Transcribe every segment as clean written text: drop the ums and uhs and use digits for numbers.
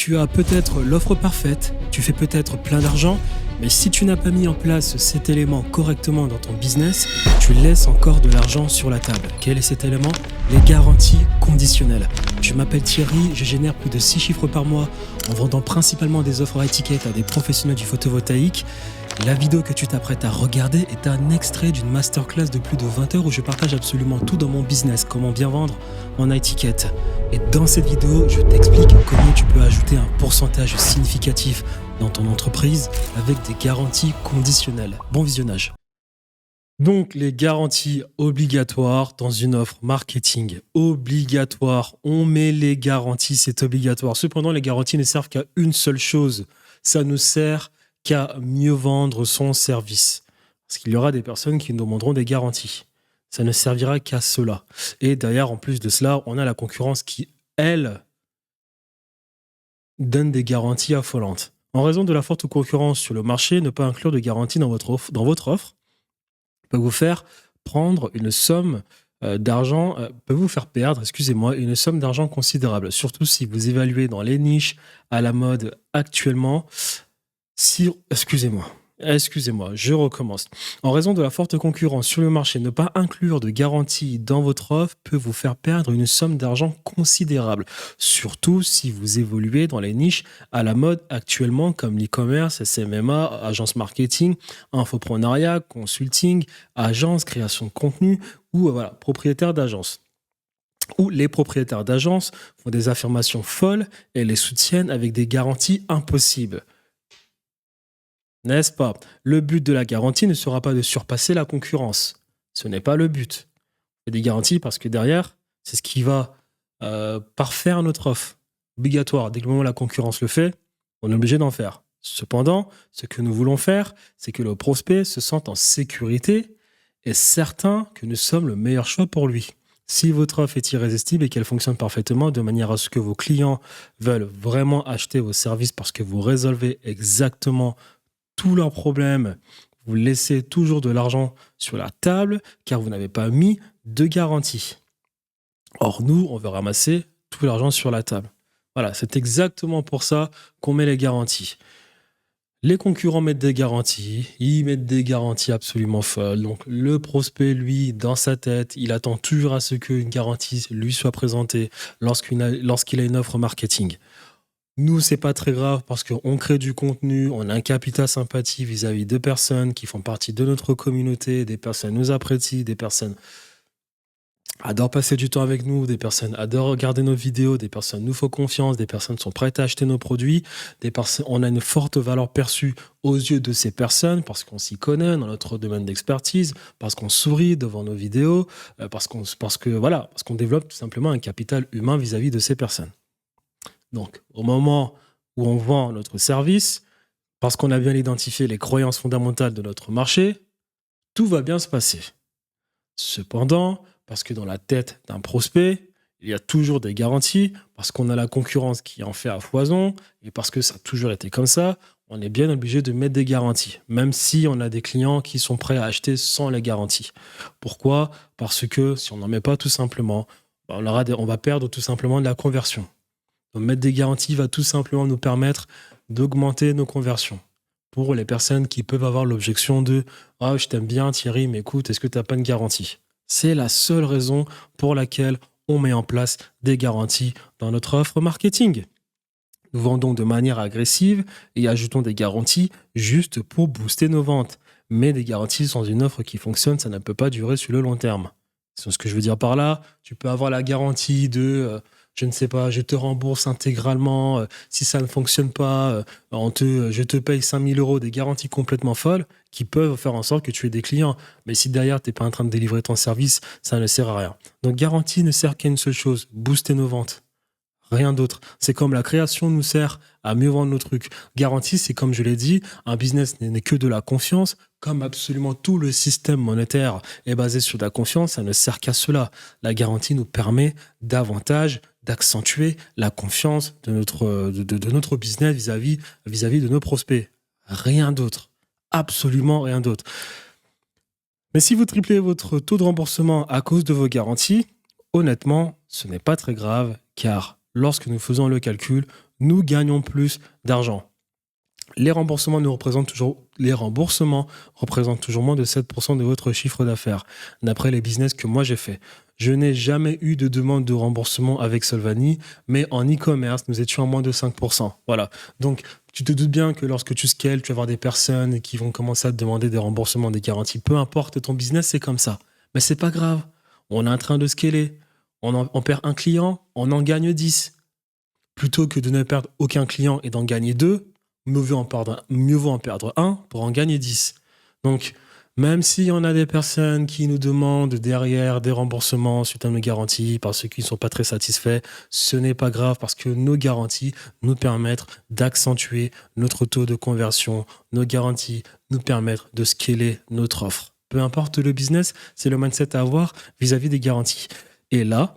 Tu as peut-être l'offre parfaite, tu fais peut-être plein d'argent, mais si tu n'as pas mis en place cet élément correctement dans ton business, tu laisses encore de l'argent sur la table. Quel est cet élément? Les garanties conditionnelles. Je m'appelle Thierry, je génère plus de 6 chiffres par mois en vendant principalement des offres à étiquette à des professionnels du photovoltaïque. La vidéo que tu t'apprêtes à regarder est un extrait d'une masterclass de plus de 20 heures où je partage absolument tout dans mon business, comment bien vendre en étiquette. Et dans cette vidéo, je t'explique comment tu peux ajouter un pourcentage significatif dans ton entreprise avec des garanties conditionnelles. Bon visionnage. Donc, les garanties obligatoires dans une offre marketing. Obligatoire. On met les garanties, c'est obligatoire. Cependant, les garanties ne servent qu'à une seule chose. Ça ne sert qu'à mieux vendre son service. Parce qu'il y aura des personnes qui nous demanderont des garanties. Ça ne servira qu'à cela. Et d'ailleurs, en plus de cela, on a la concurrence qui, elle, donne des garanties affolantes. En raison de la forte concurrence sur le marché, ne pas inclure de garantie dans votre offre peut vous faire prendre une somme d'argent, peut vous faire perdre, une somme d'argent considérable. Surtout si vous évaluez dans les niches à la mode actuellement. Excusez-moi, je recommence. En raison de la forte concurrence sur le marché, ne pas inclure de garantie dans votre offre peut vous faire perdre une somme d'argent considérable. Surtout si vous évoluez dans les niches à la mode actuellement comme l'e-commerce, SMMA, agence marketing, infoprenariat, consulting, agence, création de contenu ou propriétaire d'agence. Où les propriétaires d'agences font des affirmations folles et les soutiennent avec des garanties impossibles. N'est-ce pas? Le but de la garantie ne sera pas de surpasser la concurrence. Ce n'est pas le but. Il y a des garanties parce que derrière, c'est ce qui va parfaire notre offre. Obligatoire. Dès que le moment où la concurrence le fait, on est obligé d'en faire. Cependant, ce que nous voulons faire, c'est que le prospect se sente en sécurité et certain que nous sommes le meilleur choix pour lui. Si votre offre est irrésistible et qu'elle fonctionne parfaitement de manière à ce que vos clients veulent vraiment acheter vos services parce que vous résolvez exactement tous leurs problèmes, vous laissez toujours de l'argent sur la table car vous n'avez pas mis de garantie. Or, nous, on veut ramasser tout l'argent sur la table. Voilà, c'est exactement pour ça qu'on met les garanties. Les concurrents mettent des garanties, ils mettent des garanties absolument folles. Donc, le prospect, lui, dans sa tête, il attend toujours à ce qu'une garantie lui soit présentée lorsqu'il a une offre marketing. Nous, c'est pas très grave parce qu'on crée du contenu, on a un capital sympathie vis-à-vis de personnes qui font partie de notre communauté, des personnes nous apprécient, des personnes adorent passer du temps avec nous, des personnes adorent regarder nos vidéos, des personnes nous font confiance, des personnes sont prêtes à acheter nos produits, on a une forte valeur perçue aux yeux de ces personnes parce qu'on s'y connaît dans notre domaine d'expertise, parce qu'on sourit devant nos vidéos, parce qu'on développe tout simplement un capital humain vis-à-vis de ces personnes. Donc, au moment où on vend notre service, parce qu'on a bien identifié les croyances fondamentales de notre marché, tout va bien se passer. Cependant, parce que dans la tête d'un prospect, il y a toujours des garanties, parce qu'on a la concurrence qui en fait à foison, et parce que ça a toujours été comme ça, on est bien obligé de mettre des garanties, même si on a des clients qui sont prêts à acheter sans les garanties. Pourquoi? Parce que si on n'en met pas tout simplement, on va perdre tout simplement de la conversion. Donc, mettre des garanties va tout simplement nous permettre d'augmenter nos conversions. Pour les personnes qui peuvent avoir l'objection de « Ah, je t'aime bien Thierry, mais écoute, est-ce que tu n'as pas une garantie ?» C'est la seule raison pour laquelle on met en place des garanties dans notre offre marketing. Nous vendons de manière agressive et ajoutons des garanties juste pour booster nos ventes. Mais des garanties sans une offre qui fonctionne, ça ne peut pas durer sur le long terme. C'est ce que je veux dire par là. Tu peux avoir la garantie de... je ne sais pas, je te rembourse intégralement, si ça ne fonctionne pas, je te paye 5 000 €, des garanties complètement folles qui peuvent faire en sorte que tu aies des clients. Mais si derrière, tu n'es pas en train de délivrer ton service, ça ne sert à rien. Donc, garantie ne sert qu'à une seule chose, booster nos ventes. Rien d'autre. C'est comme la création nous sert à mieux vendre nos trucs. Garantie, c'est comme je l'ai dit, un business n'est que de la confiance. Comme absolument tout le système monétaire est basé sur de la confiance, ça ne sert qu'à cela. La garantie nous permet davantage d'accentuer la confiance de notre business vis-à-vis de nos prospects. Rien d'autre. Absolument rien d'autre. Mais si vous triplez votre taux de remboursement à cause de vos garanties, honnêtement, ce n'est pas très grave car lorsque nous faisons le calcul, nous gagnons plus d'argent. Les remboursements représentent toujours moins de 7% de votre chiffre d'affaires, d'après les business que moi j'ai fait. Je n'ai jamais eu de demande de remboursement avec Solvani, mais en e-commerce, nous étions à moins de 5%. Voilà. Donc, tu te doutes bien que lorsque tu scales, tu vas avoir des personnes qui vont commencer à te demander des remboursements, des garanties. Peu importe ton business, c'est comme ça. Mais c'est pas grave. On est en train de scaler. On perd un client, on en gagne 10. Plutôt que de ne perdre aucun client et d'en gagner 2, mieux vaut en perdre un pour en gagner 10. Donc, même si on a des personnes qui nous demandent derrière des remboursements suite à nos garanties parce qu'ils ne sont pas très satisfaits, ce n'est pas grave parce que nos garanties nous permettent d'accentuer notre taux de conversion. Nos garanties nous permettent de scaler notre offre. Peu importe le business, c'est le mindset à avoir vis-à-vis des garanties. Et là,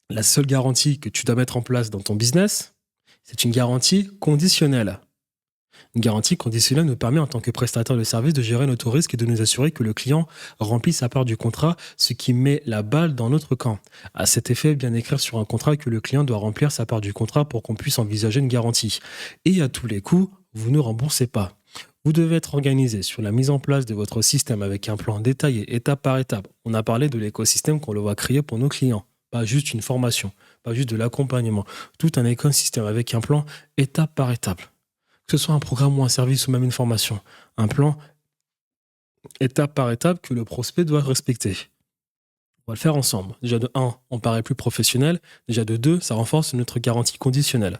la seule garantie que tu dois mettre en place dans ton business, c'est une garantie conditionnelle. Une garantie conditionnelle nous permet en tant que prestataire de service de gérer notre risque et de nous assurer que le client remplit sa part du contrat, ce qui met la balle dans notre camp. À cet effet, bien écrire sur un contrat que le client doit remplir sa part du contrat pour qu'on puisse envisager une garantie. Et à tous les coups, vous ne remboursez pas. Vous devez être organisé sur la mise en place de votre système avec un plan détaillé, étape par étape. On a parlé de l'écosystème qu'on va créer pour nos clients. Pas juste une formation, pas juste de l'accompagnement. Tout un écosystème avec un plan étape par étape. Que ce soit un programme ou un service ou même une formation. Un plan étape par étape que le prospect doit respecter. On va le faire ensemble. Déjà de 1, on paraît plus professionnel. Déjà de 2, ça renforce notre garantie conditionnelle.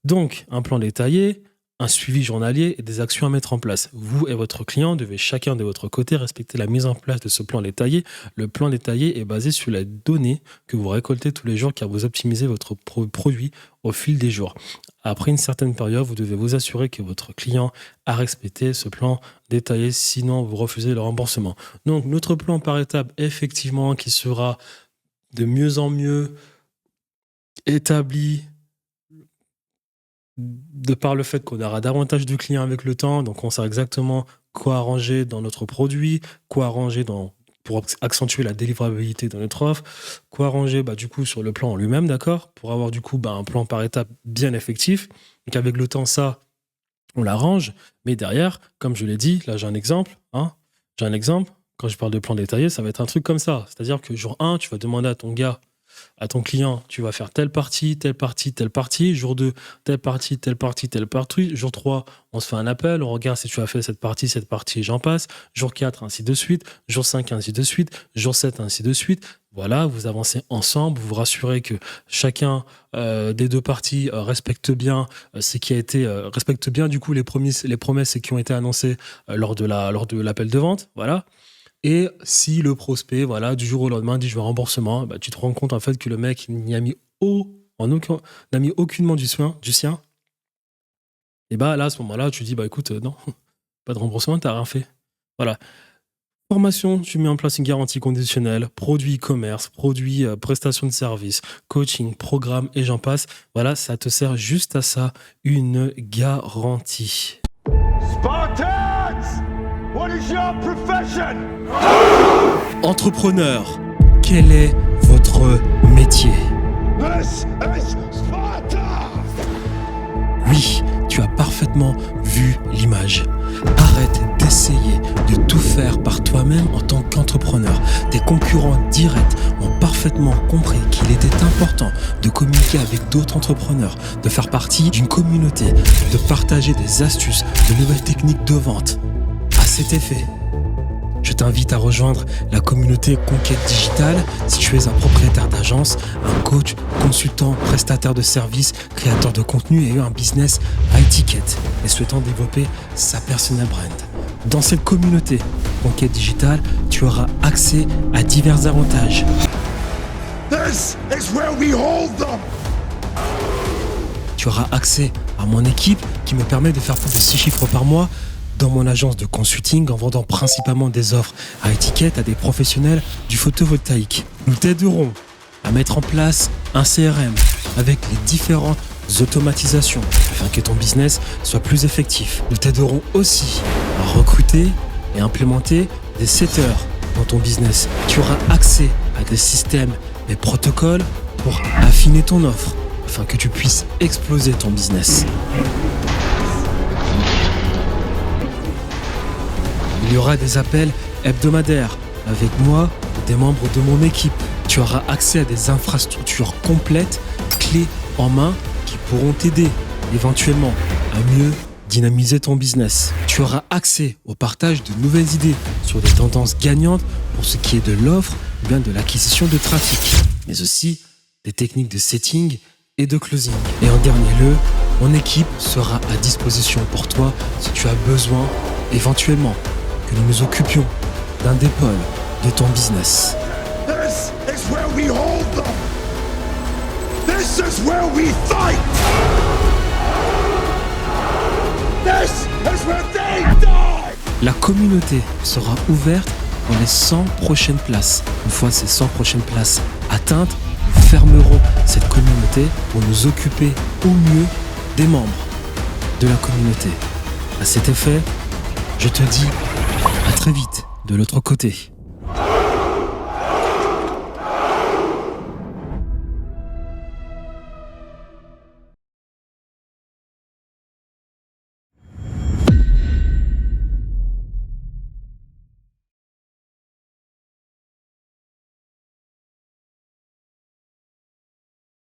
Donc, un plan détaillé, un suivi journalier et des actions à mettre en place. Vous et votre client devez chacun de votre côté respecter la mise en place de ce plan détaillé. Le plan détaillé est basé sur les données que vous récoltez tous les jours car vous optimisez votre produit au fil des jours. Après une certaine période, vous devez vous assurer que votre client a respecté ce plan détaillé, sinon vous refusez le remboursement. Donc notre plan par étape, effectivement, qui sera de mieux en mieux établi, de par le fait qu'on aura davantage de clients avec le temps, donc on sait exactement quoi arranger dans notre produit, quoi arranger pour accentuer la délivrabilité de notre offre, quoi arranger du coup sur le plan en lui-même, d'accord, pour avoir du coup un plan par étape bien effectif. Donc avec le temps, ça, on l'arrange, mais derrière, comme je l'ai dit, là j'ai un exemple, quand je parle de plan détaillé, ça va être un truc comme ça, c'est-à-dire que jour 1, tu vas demander à ton client, tu vas faire telle partie, telle partie, telle partie. Jour 2, telle partie, telle partie, telle partie. Jour 3, on se fait un appel, on regarde si tu as fait cette partie, et j'en passe. Jour 4, ainsi de suite. Jour 5, ainsi de suite. Jour 7, ainsi de suite. Voilà, vous avancez ensemble, vous vous rassurez que chacun des deux parties respecte bien ce qui a été respecte bien du coup les promesses qui ont été annoncées lors de l'appel de vente. Voilà. Et si le prospect, du jour au lendemain, dit je veux un remboursement, tu te rends compte en fait que le mec n'a mis aucunement du sien. Et là, à ce moment-là, tu dis écoute, non, pas de remboursement, t'as rien fait. Voilà. Formation, tu mets en place une garantie conditionnelle, produit e-commerce, produit prestation de service, coaching, programme et j'en passe. Voilà, ça te sert juste à ça, une garantie. Spartans! What is your profession? Entrepreneur, quel est votre métier? This is Sparta! Oui, tu as parfaitement vu l'image. Arrête d'essayer de tout faire par toi-même en tant qu'entrepreneur. Tes concurrents directs ont parfaitement compris qu'il était important de communiquer avec d'autres entrepreneurs, de faire partie d'une communauté, de partager des astuces, de nouvelles techniques de vente. À cet effet, je t'invite à rejoindre la communauté Conquête Digitale si tu es un propriétaire d'agence, un coach, consultant, prestataire de services, créateur de contenu et un business à étiquette et souhaitant développer sa personal brand. Dans cette communauté Conquête Digitale, tu auras accès à divers avantages. This is where we hold them. Tu auras accès à mon équipe qui me permet de faire plus de 6 chiffres par mois dans mon agence de consulting en vendant principalement des offres à étiquette à des professionnels du photovoltaïque. Nous t'aiderons à mettre en place un CRM avec les différentes automatisations afin que ton business soit plus effectif. Nous t'aiderons aussi à recruter et implémenter des setters dans ton business. Tu auras accès à des systèmes et protocoles pour affiner ton offre. afin que tu puisses exploser ton business. Il y aura des appels hebdomadaires avec moi et des membres de mon équipe. Tu auras accès à des infrastructures complètes, clés en main, qui pourront t'aider éventuellement à mieux dynamiser ton business. Tu auras accès au partage de nouvelles idées sur des tendances gagnantes pour ce qui est de l'offre ou bien de l'acquisition de trafic, mais aussi des techniques de setting et de closing. Et en dernier lieu, mon équipe sera à disposition pour toi si tu as besoin éventuellement que nous nous occupions d'un des pôles de ton business. This is where we hold them. This is where we fight. This is where they die. La communauté sera ouverte dans les 100 prochaines places. Une fois ces 100 prochaines places atteintes, nous fermerons cette communauté pour nous occuper au mieux des membres de la communauté. À cet effet, je te dis à très vite de l'autre côté.